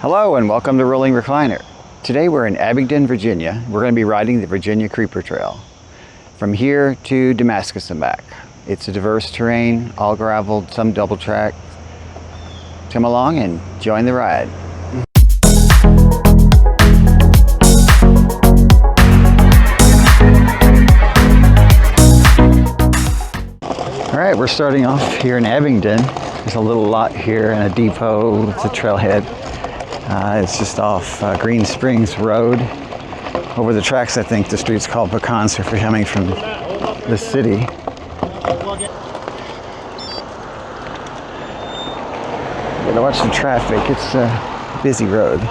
Hello and welcome to Rolling Recliner. Today we're in Abington, Virginia. We're going to be riding the Virginia Creeper Trail from here to Damascus and back. It's a diverse terrain, all graveled, some double track. Come along and join the ride. All right, we're starting off here in Abington. There's a little lot here and a depot with a trailhead. It's just off Green Springs Road. Over the tracks, I think the street's called Pecans if you're coming from the city. Gotta watch the traffic. It's a busy road.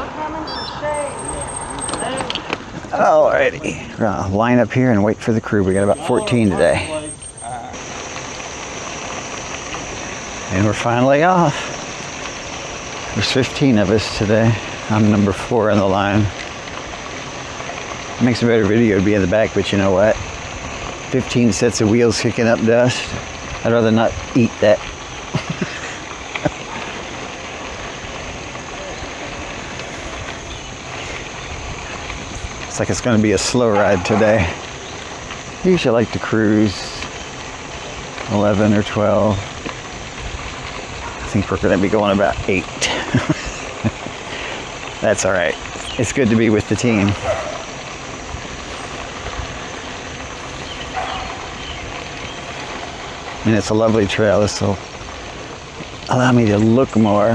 Alrighty, we're gonna line up here and wait for the crew. We got about 14 today. And we're finally off. There's 15 of us today. I'm number 4 on the line. It makes a better video to be in the back, but you know what? 15 sets of wheels kicking up dust. I'd rather not eat that. It's like it's going to be a slow ride today. I usually like to cruise 11 or 12. I think we're going to be going about 8. That's all right. It's good to be with the team. And it's a lovely trail. This will allow me to look more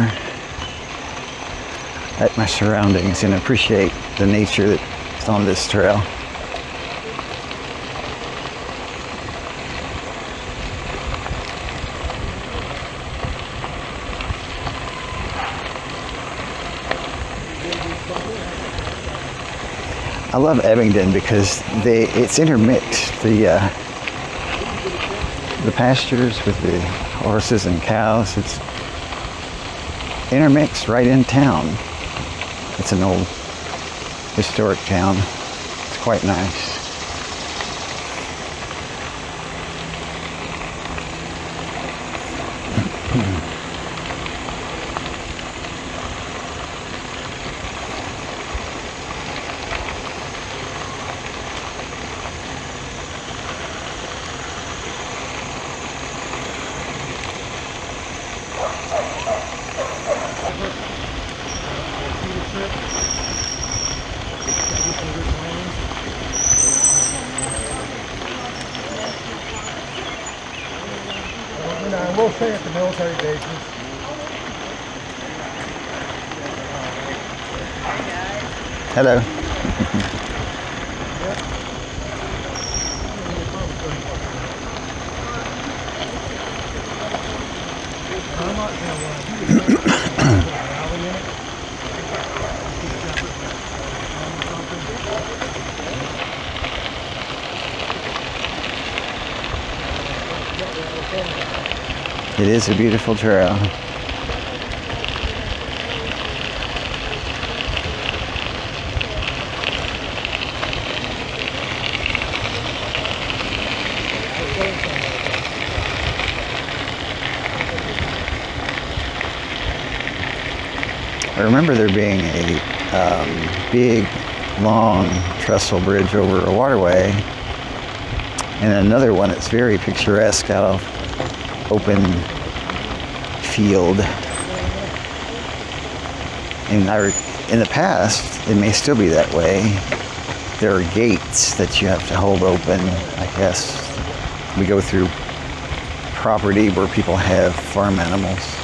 at my surroundings and appreciate the nature that's on this trail. I love Abington because it's intermixed. The pastures with the horses and cows, it's intermixed right in town. It's an old historic town. It's quite nice. We'll stay at the military bases. Hello. It is a beautiful trail. I remember there being a big, long trestle bridge over a waterway, and another one that's very picturesque out of open field. And in the past, it may still be that way. There are gates that you have to hold open. I guess we go through property where people have farm animals.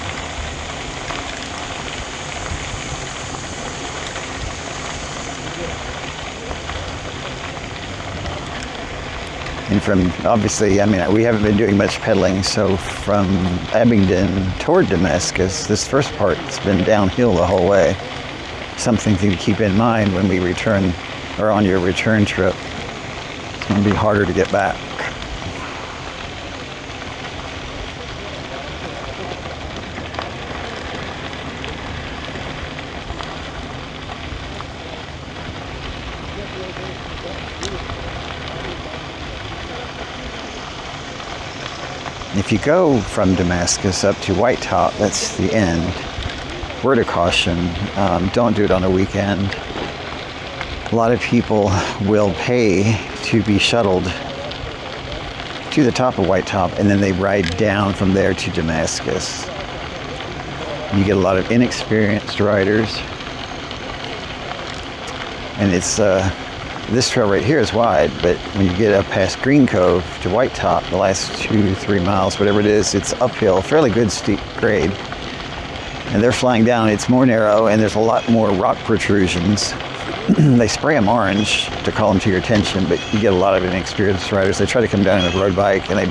And from, obviously, I mean, we haven't been doing much pedaling, so from Abington toward Damascus, this first part's been downhill the whole way. Something to keep in mind when we return, or on your return trip. It's going to be harder to get back. If you go from Damascus up to White Top, that's the end. word of caution, don't do it on a weekend. A lot of people will pay to be shuttled to the top of White Top, and then they ride down from there to Damascus. You get a lot of inexperienced riders, and it's this trail right here is wide, but when you get up past Green Cove to White Top, the last 2-3 miles, whatever it is, it's uphill, fairly good steep grade. And they're flying down, it's more narrow, and there's a lot more rock protrusions. They spray them orange to call them to your attention, but you get a lot of inexperienced riders. They try to come down in a road bike, and they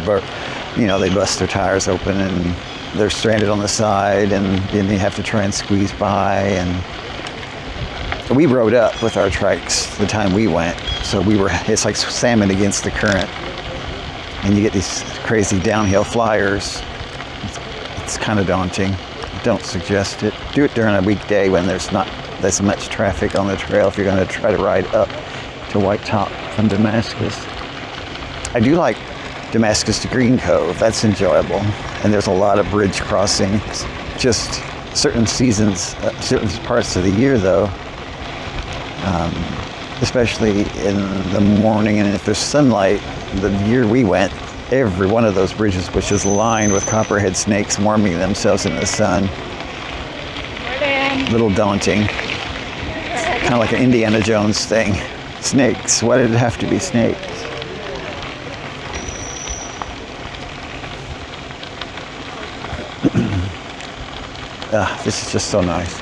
bust their tires open, and they're stranded on the side, and then they have to try and squeeze by. And we rode up with our trikes the time we went, so it's like salmon against the current, and you get these crazy downhill flyers. It's kind of daunting. Don't suggest it. Do it during a weekday when there's not as much traffic on the trail if you're going to try to ride up to White Top from Damascus. I do like Damascus to Green Cove. That's enjoyable, and there's a lot of bridge crossings. Just certain seasons, certain parts of the year though, especially in the morning, and if there's sunlight. The year we went, every one of those bridges was just lined with copperhead snakes warming themselves in the sun. A little daunting. Kind of like an Indiana Jones thing. Snakes. Why did it have to be snakes? This is just so nice.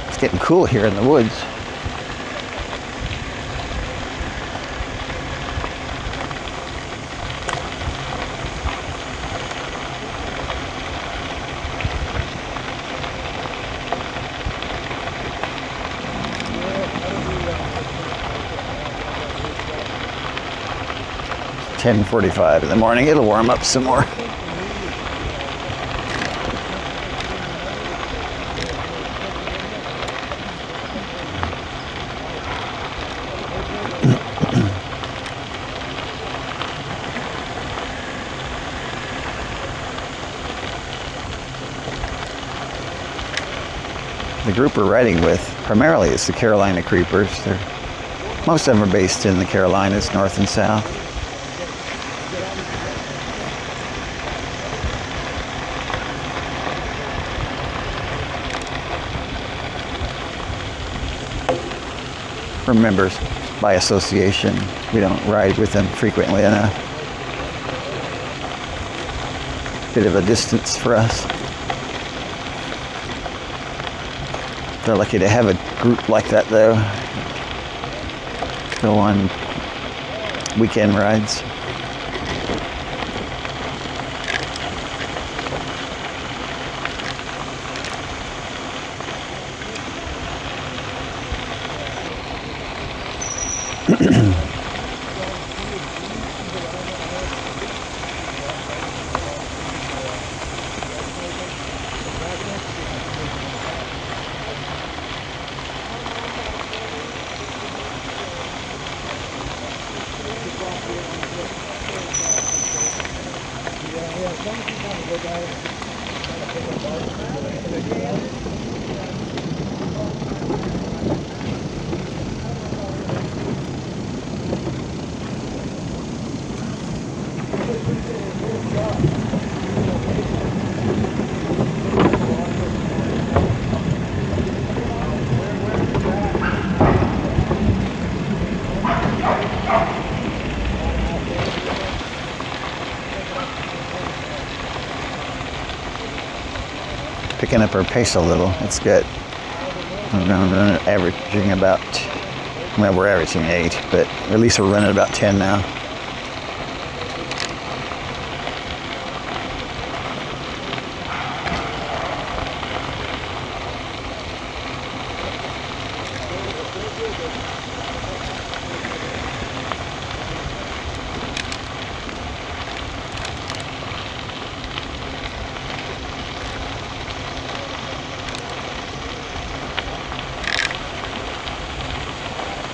It's getting cool here in the woods. It's 10:45 in the morning. It'll warm up some more. The group we're riding with primarily is the Carolina Creepers. Most of them are based in the Carolinas, north and south. We're members by association. We don't ride with them frequently enough. Bit of a distance for us. They're lucky to have a group like that though. Go on weekend rides. Picking up our pace a little. It's good. We're averaging about, well, we're averaging 8, but at least we're running about 10 now.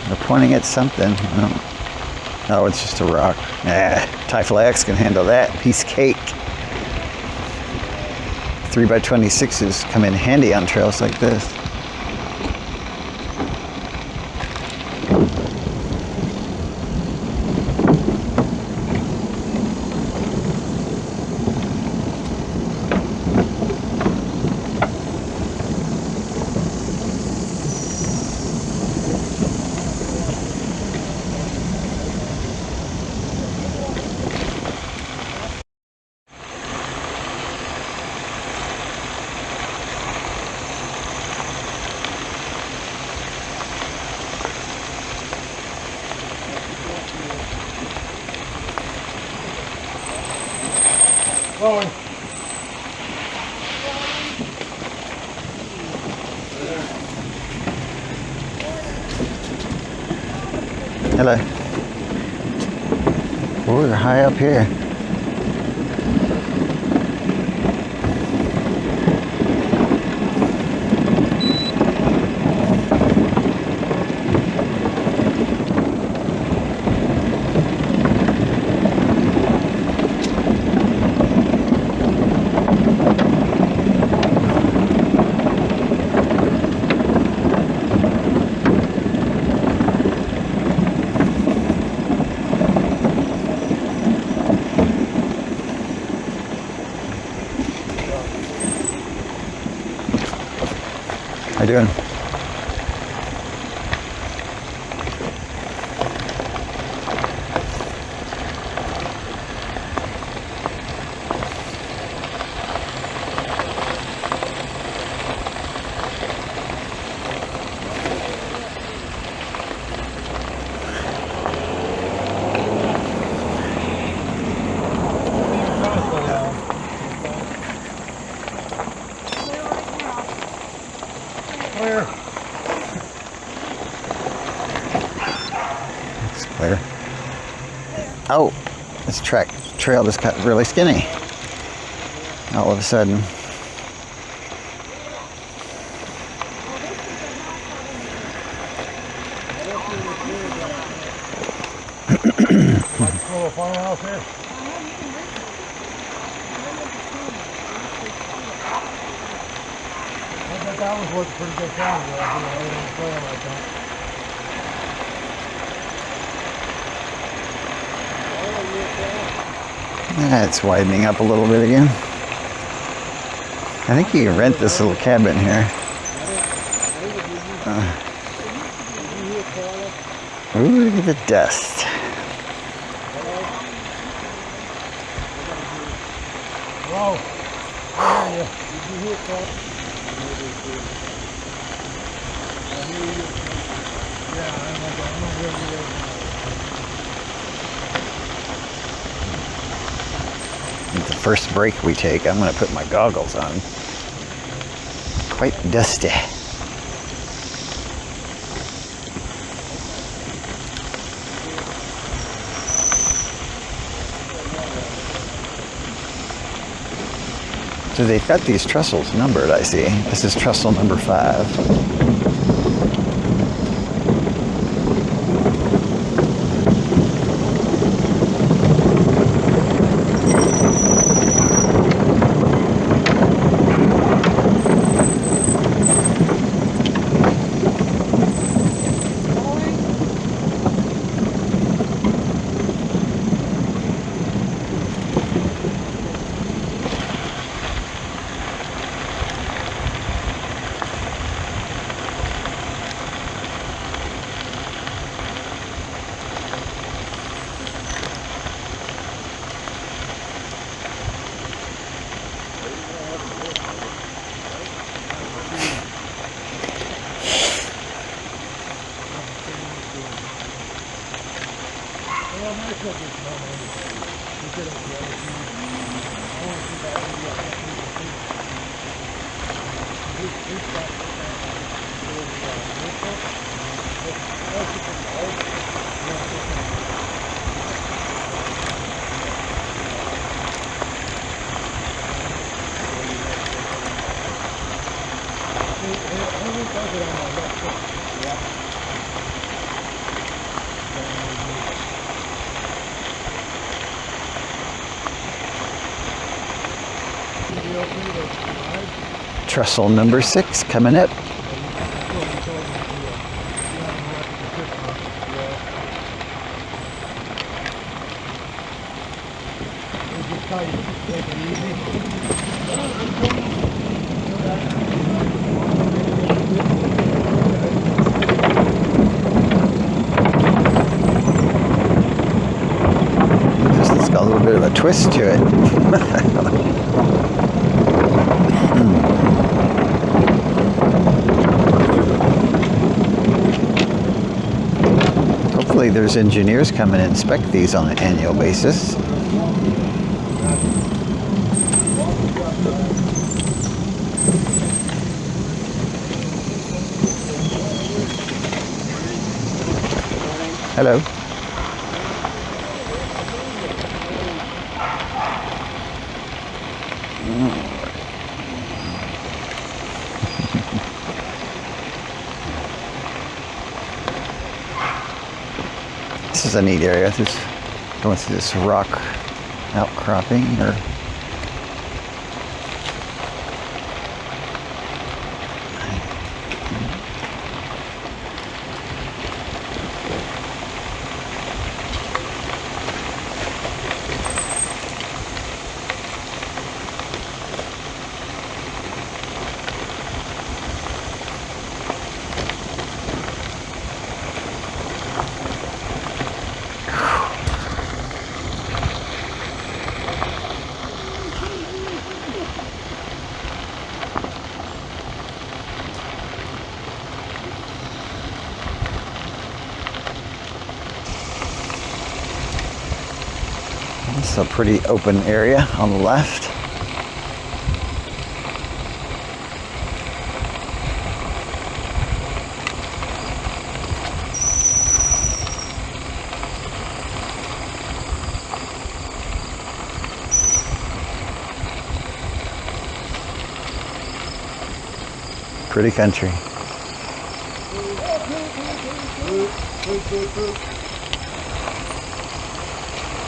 They're pointing at something. Oh, it's just a rock. Typhoon can handle that. Piece of cake. 3x26s come in handy on trails like this. Going. Hello. Oh, we're high up here. How you doing? Clear. It's clear. Oh, this trail just got really skinny. All of a sudden. Like a little farmhouse here. I bet that was worth a pretty good time. Right on the trail like that. It's widening up a little bit again. I think you can rent this little cabin here. Ooh, look at the dust. Hello. Where are you? Did you hear it call? Yeah, I'm not really The first break we take, I'm going to put my goggles on. Quite dusty. So they've got these trestles numbered, I see. This is trestle number 5. Trestle number 6 coming up. It's got a little bit of a twist to it. Hopefully there's engineers come and inspect these on an annual basis. Hello. This is a neat area. Just going through this rock outcropping or it's a pretty open area on the left. Pretty country.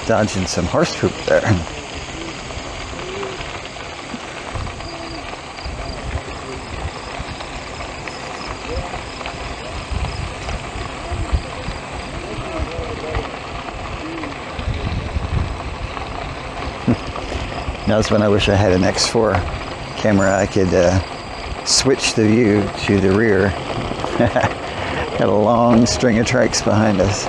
Dodging some horse poop there. That's when I wish I had an X4 camera. I could switch the view to the rear. Got a long string of trikes behind us.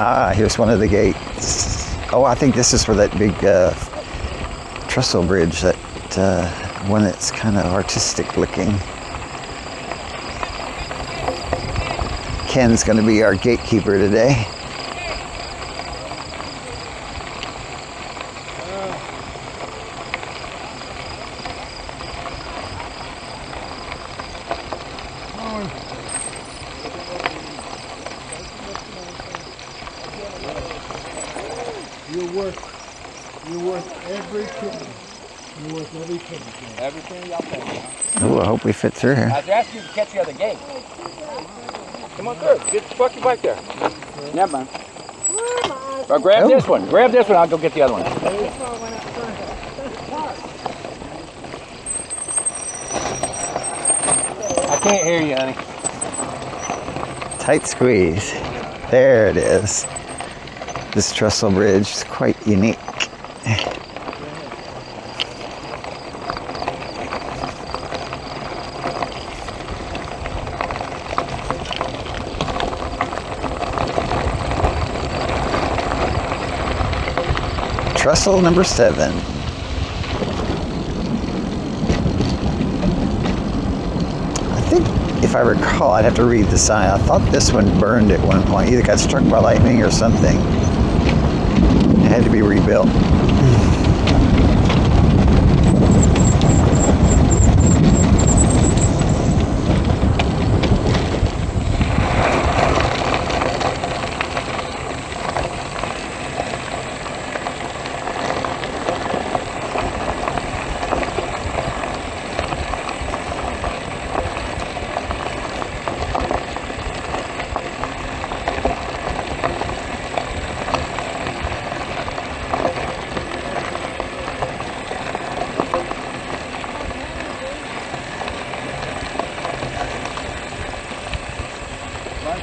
Ah, here's one of the gates. Oh, I think this is for that big trestle bridge, that one that's kind of artistic looking. Ken's going to be our gatekeeper today. You're worth every penny. You're worth every penny. Every penny y'all pay. Oh, I hope we fit through here. I was asking you to catch the other gate. Come on through. Get the fuck your bike there. Never mind. Well, grab this one. Grab this one. I'll go get the other one. I can't hear you, honey. Tight squeeze. There it is. This trestle bridge is quite unique. Trestle number 7. I think, if I recall, I'd have to read the sign. I thought this one burned at one point. Either got struck by lightning or something. It had to be rebuilt.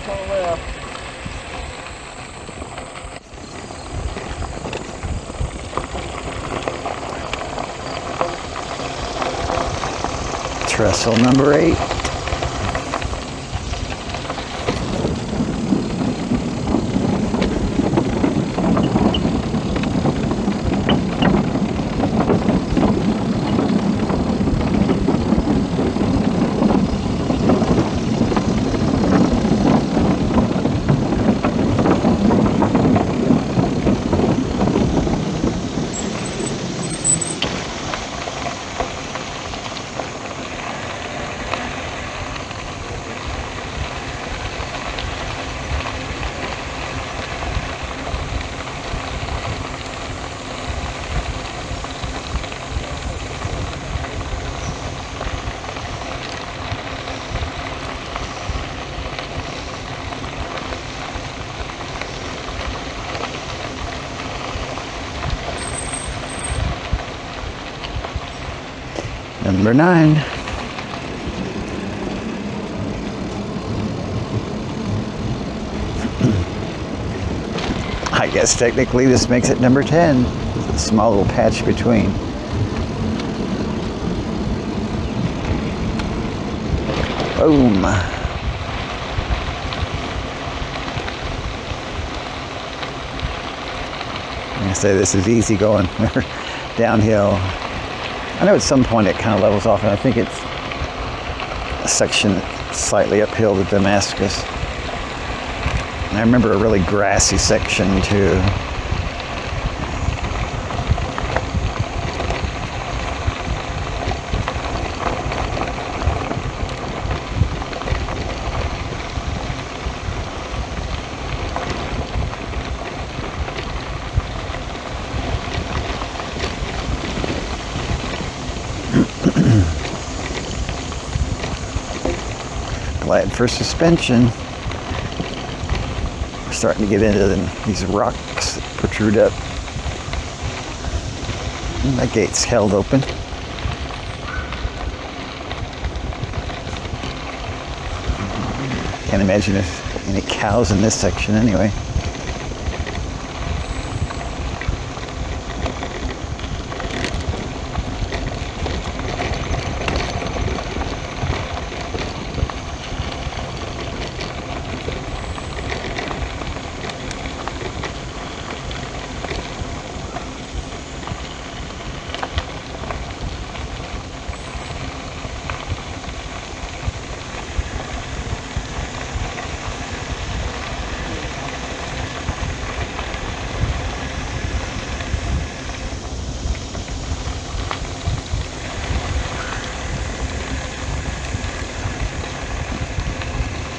on the left. Trestle number 8. Number 9. I guess technically this makes it number 10. A small little patch between. Boom. I say this is easy going downhill. I know at some point it kind of levels off, and I think it's a section slightly uphill to Damascus. And I remember a really grassy section too. Glad for suspension. We're starting to get into these rocks that protrude up. And that gate's held open. Can't imagine if any cows in this section anyway.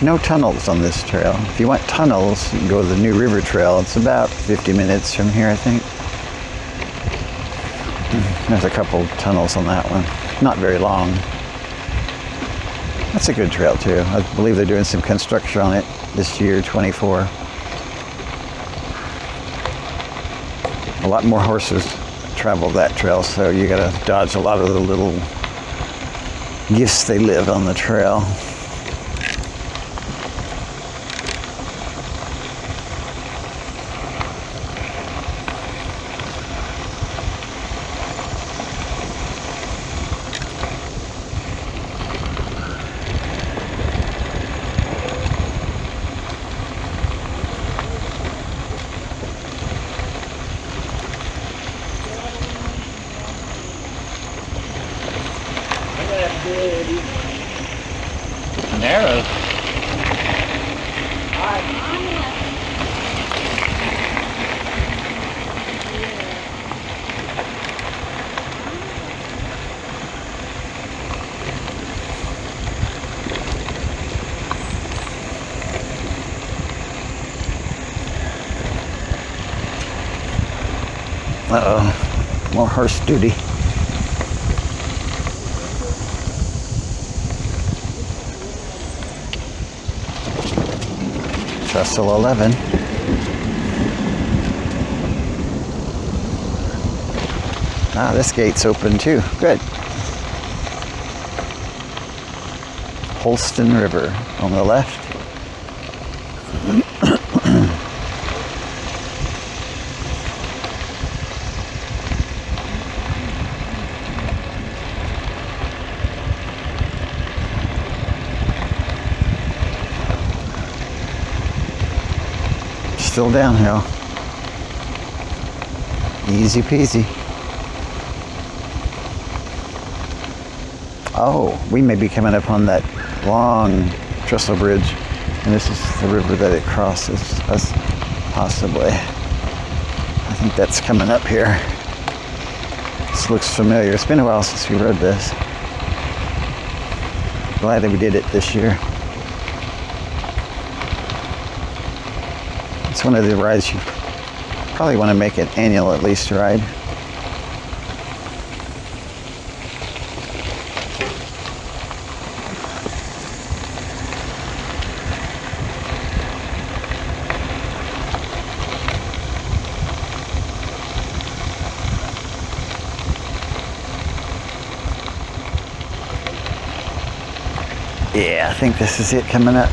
No tunnels on this trail. If you want tunnels, you can go to the New River Trail. It's about 50 minutes from here, I think. There's a couple tunnels on that one. Not very long. That's a good trail too. I believe they're doing some construction on it this year, 24. A lot more horses travel that trail, so you gotta dodge a lot of the little gifts they live on the trail. Narrow. Uh-oh, more horse duty. Trestle 11. Ah, this gate's open too. Good. Holston River on the left. still downhill. Easy peasy. Oh, we may be coming up on that long trestle bridge, and this is the river that it crosses. Us, possibly. I think that's coming up here. This looks familiar. It's been a while since we rode this. Glad that we did it this year. It's one of the rides you probably want to make an annual at least ride. Yeah, I think this is it coming up.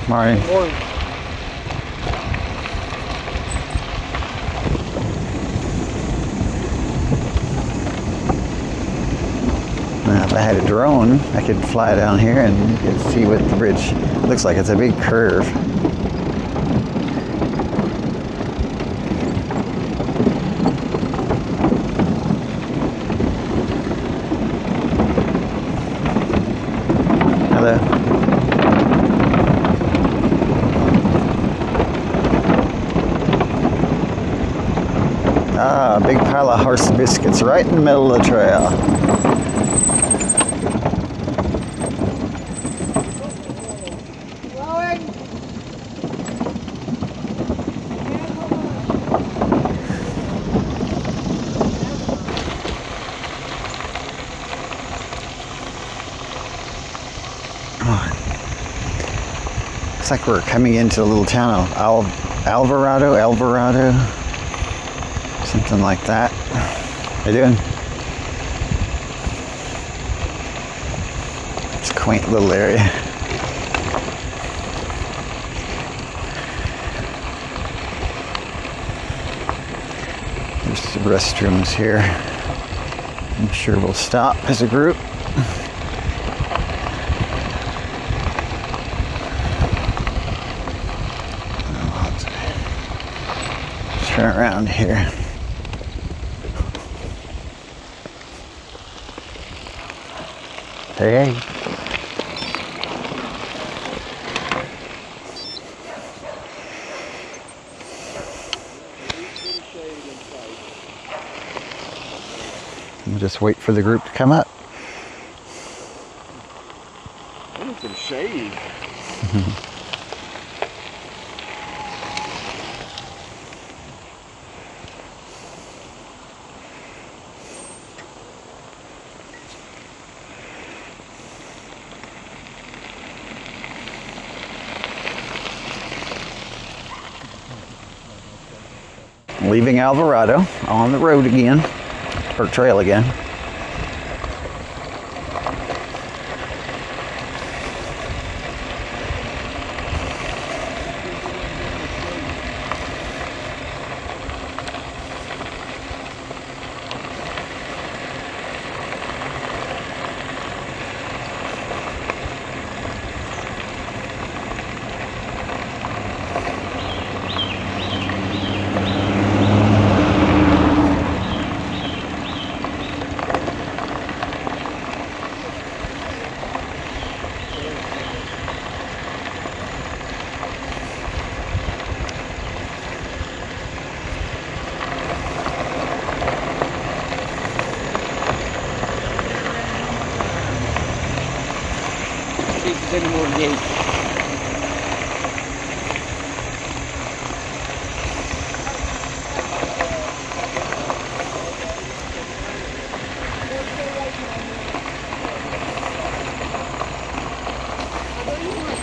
Morning. Morning. Now, if I had a drone, I could fly down here and you could see what the bridge looks like. It's a big curve. Hello. Ah, a big pile of horse biscuits right in the middle of the trail. Looks like we're coming into a little town of Alvarado, something like that. How you doing? It's a quaint little area. There's the restrooms here. I'm sure we'll stop as a group. Turn around here. Hey. We'll just wait for the group to come up. I need some shade. Leaving Alvarado on the road again, or trail again. Any more gates.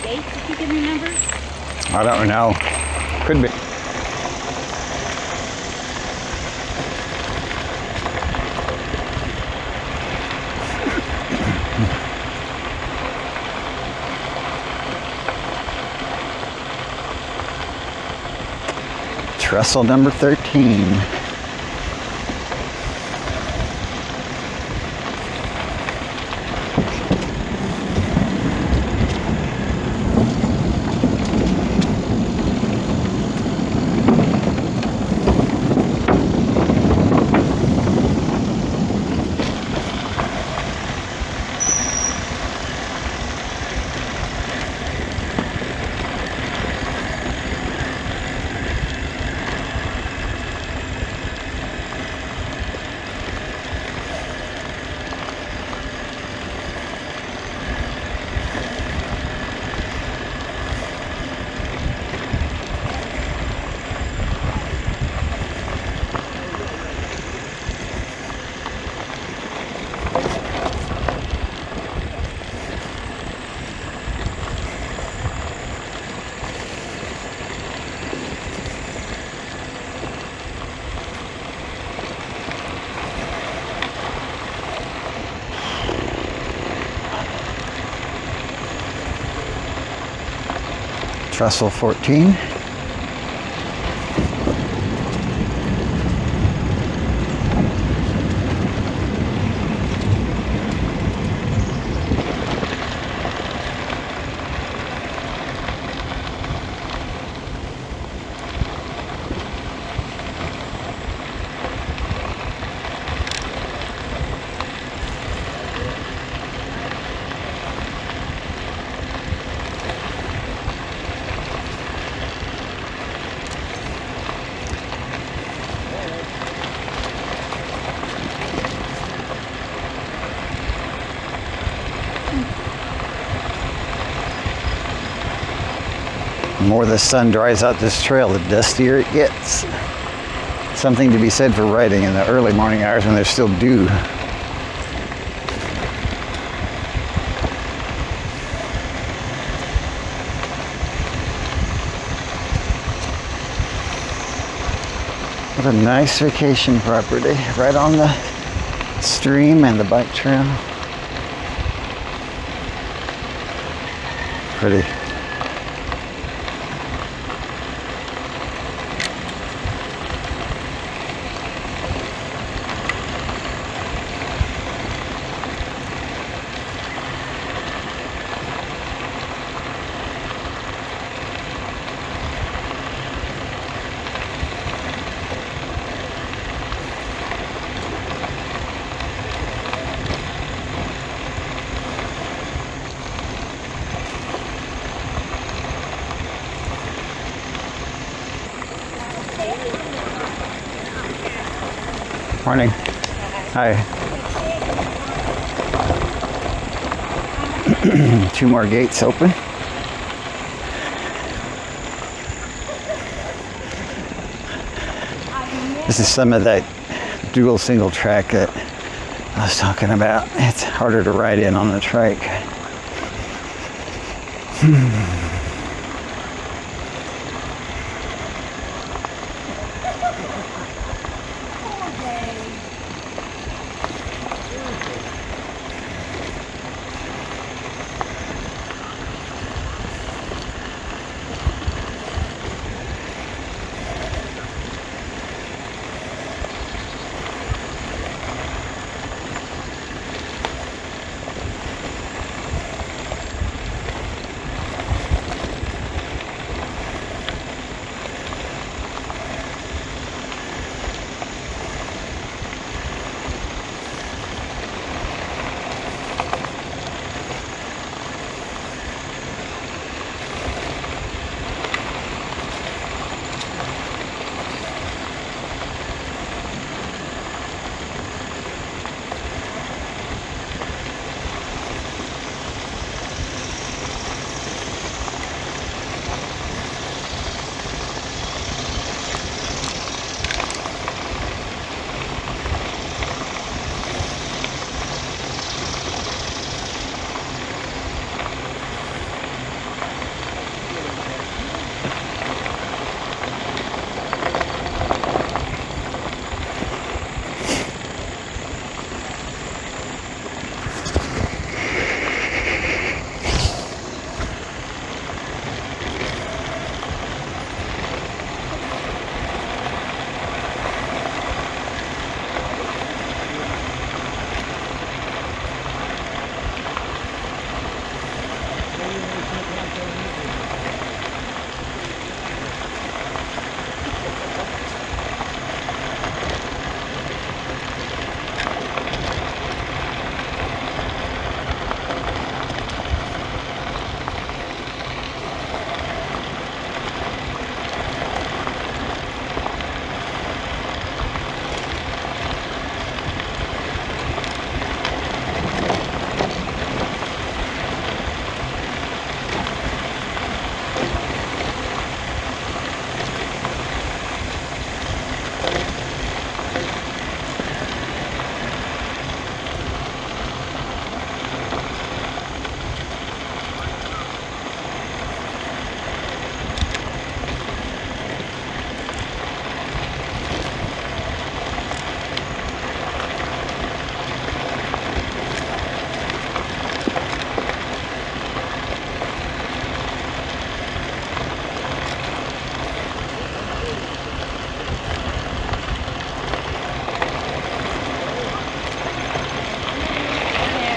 If you can remember? I don't know. Could be. Trestle number 13. Trestle 14. The more the sun dries out this trail, the dustier it gets. Something to be said for riding in the early morning hours when there's still dew. What a nice vacation property, right on the stream and the bike trail. Pretty. Morning. Hi. 2 more gates open. This is some of that dual single track that I was talking about. It's harder to ride in on the trike.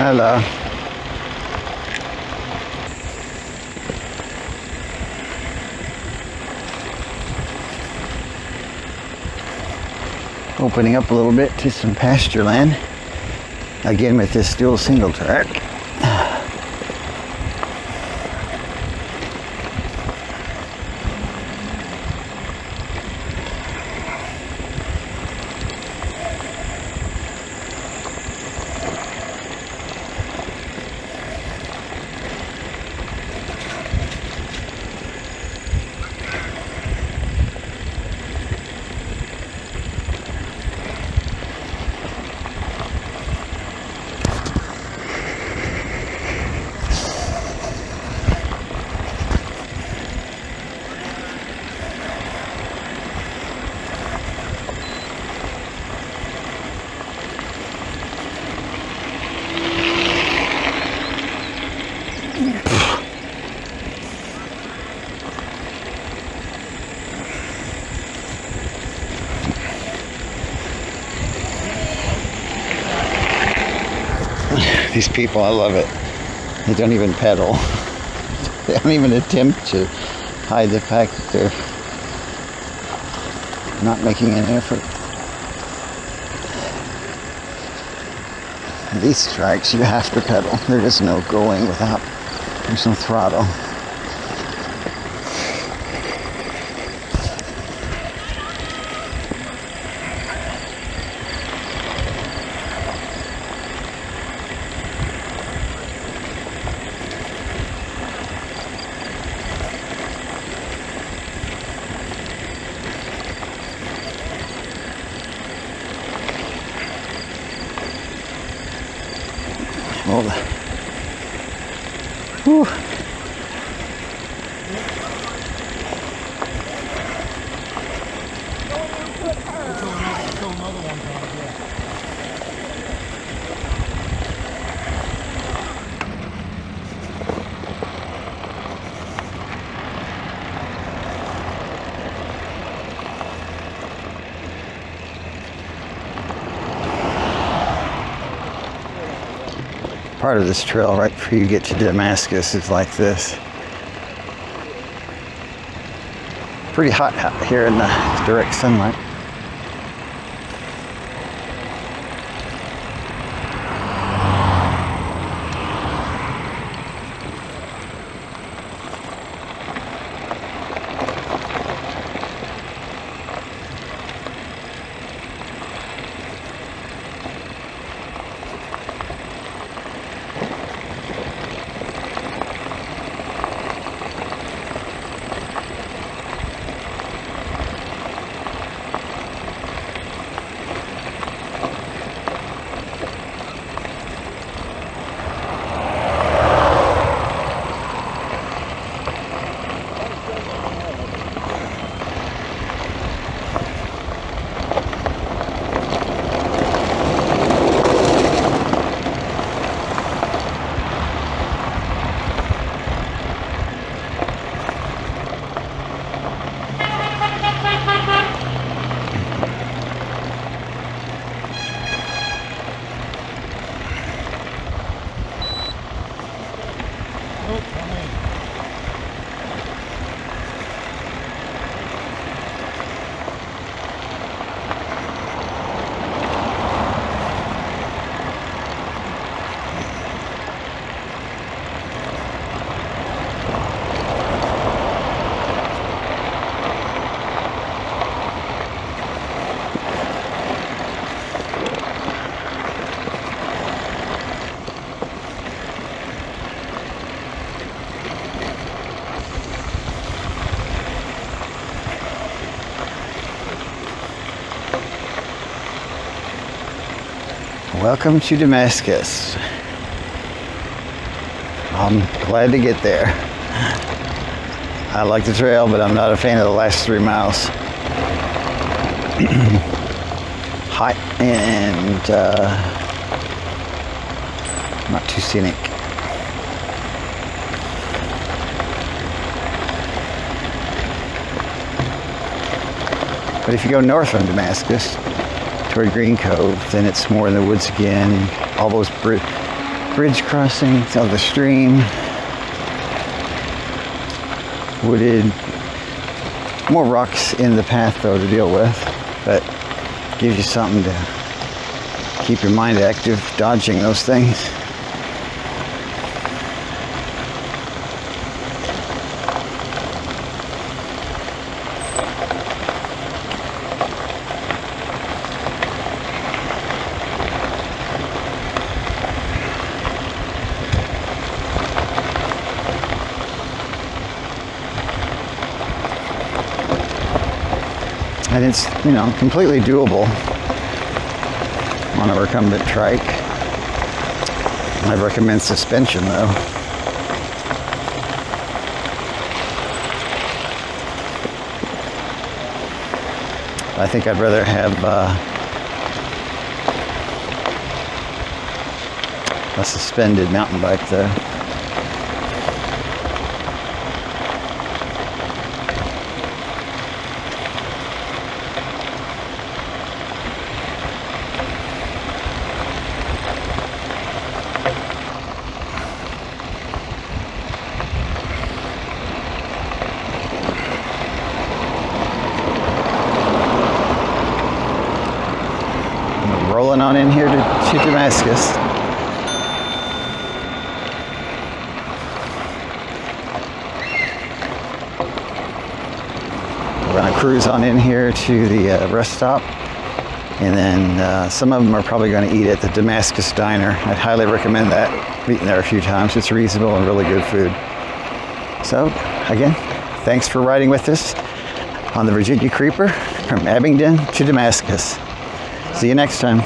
Hello. Opening up a little bit to some pasture land. Again with this dual single track. These people, I love it. They don't even pedal. They don't even attempt to hide the fact that they're not making an effort. These trikes, you have to pedal. There is no going without. There's no throttle. Hold on. Whew. Part of this trail right before you get to Damascus is like this. Pretty hot out here in the direct sunlight. Welcome to Damascus. I'm glad to get there. I like the trail, but I'm not a fan of the last 3 miles. Hot and not too scenic. But if you go north from Damascus toward Green Cove, then it's more in the woods again. All those bridge crossing of the stream. Wooded. More rocks in the path though to deal with, but gives you something to keep your mind active, dodging those things. And it's, you know, completely doable on a recumbent trike. I recommend suspension though. I think I'd rather have a suspended mountain bike though. Rolling on in here to Damascus. We're going to cruise on in here to the rest stop, and then some of them are probably going to eat at the Damascus Diner. I'd highly recommend that. I've eaten there a few times. It's reasonable and really good food. So, again, thanks for riding with us on the Virginia Creeper from Abington to Damascus. See you next time.